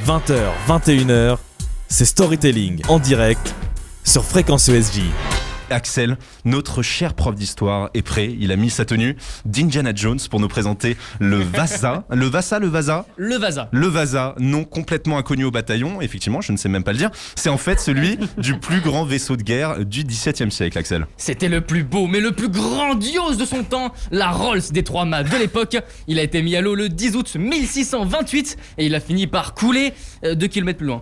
20h, 21h, c'est Storytelling en direct sur Fréquence ESJ. Axel, notre cher prof d'histoire, est prêt. Il a mis sa tenue d'Indiana Jones pour nous présenter le Vasa. Le Vasa, nom complètement inconnu au bataillon. Effectivement, je ne sais même pas le dire. C'est en fait celui du plus grand vaisseau de guerre du XVIIe siècle, Axel. C'était le plus beau, mais le plus grandiose de son temps, la Rolls des trois mâts de l'époque. Il a été mis à l'eau le 10 août 1628 et il a fini par couler 2 km plus loin.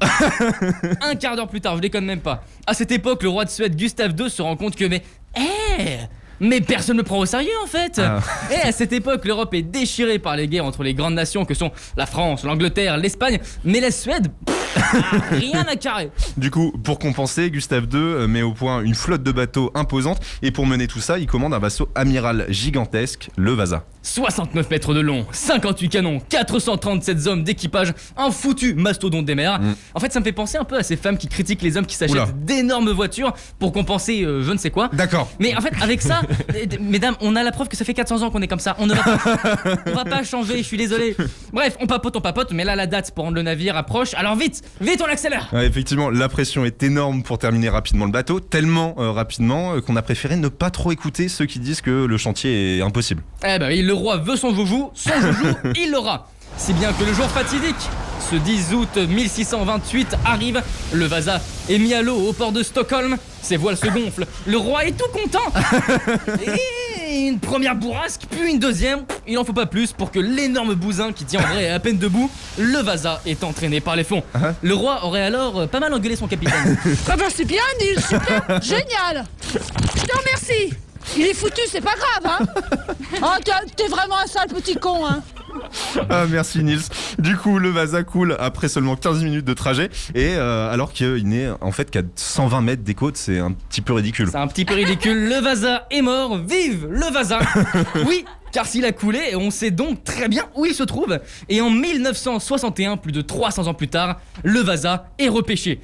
Un quart d'heure plus tard, je déconne même pas. À cette époque, le roi de Suède Gustave II se rend compte que mais personne ne me prend au sérieux en fait. Et à cette époque, l'Europe est déchirée par les guerres entre les grandes nations que sont la France, l'Angleterre, l'Espagne, mais la Suède, rien à carrer. Du coup, pour compenser, Gustave II met au point une flotte de bateaux imposante et pour mener tout ça, il commande un vaisseau amiral gigantesque, le Vasa. 69 mètres de long, 58 canons, 437 hommes d'équipage, un foutu mastodonte des mers. En fait, ça me fait penser un peu à ces femmes qui critiquent les hommes qui s'achètent d'énormes voitures pour compenser je ne sais quoi. D'accord. Mais en fait, avec ça, mesdames, on a la preuve que ça fait 400 ans qu'on est comme ça. On va pas changer, je suis désolé. Bref, on papote, mais là, la date pour rendre le navire approche. Alors vite, on accélère. Ouais, effectivement, la pression est énorme pour terminer rapidement le bateau, tellement rapidement qu'on a préféré ne pas trop écouter ceux qui disent que le chantier est impossible. Eh ben oui, le roi veut son joujou, il l'aura. Si bien que le jour fatidique, ce 10 août 1628 arrive, le Vasa est mis à l'eau au port de Stockholm, ses voiles se gonflent, le roi est tout content. Et une première bourrasque, puis une deuxième, il en faut pas plus pour que l'énorme bousin qui tient en vrai est à peine debout, le Vasa est entraîné par les fonds. Le roi aurait alors pas mal engueulé son capitaine. Ah bah c'est bien Nils, super, génial. Je te remercie. Il est foutu, c'est pas grave, hein. Oh, t'es vraiment un sale petit con, hein. Ah merci Nils. Du coup le Vasa coule après seulement 15 minutes de trajet et alors qu'il n'est en fait qu'à 120 mètres des côtes, c'est un petit peu ridicule. C'est un petit peu ridicule, le Vasa est mort, vive le Vasa. Oui, car s'il a coulé, on sait donc très bien où il se trouve. Et en 1961, plus de 300 ans plus tard, le Vasa est repêché.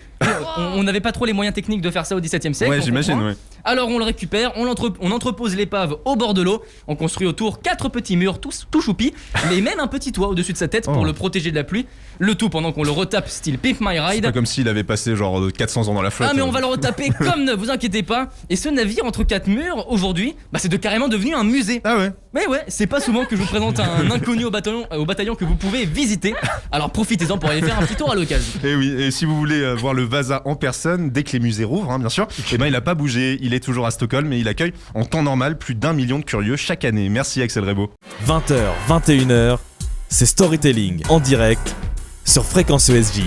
On n'avait pas trop les moyens techniques de faire ça au XVIIe siècle. Ouais, j'imagine, ouais. Alors on le récupère, on entrepose l'épave au bord de l'eau, on construit autour 4 petits murs tout choupis, mais même un petit toit au-dessus de sa tête pour le protéger de la pluie. Le tout pendant qu'on le retape style Pimp My Ride. C'est pas comme s'il avait passé genre 400 ans dans la flotte. Ah mais on va le retaper comme neuf, vous inquiétez pas. Et ce navire entre 4 murs, aujourd'hui, c'est carrément devenu un musée. Ah ouais. Mais ouais, c'est pas souvent que je vous présente un inconnu au bataillon que vous pouvez visiter. Alors profitez-en pour aller faire un petit tour à l'occasion. Et oui, et si vous voulez voir le Vasa en personne, dès que les musées rouvrent, bien sûr, il a pas bougé, il est toujours à Stockholm et il accueille en temps normal plus d'1 million de curieux chaque année. Merci Axel Rebaud. 20h, 21h, c'est Storytelling en direct sur Fréquence ESJ.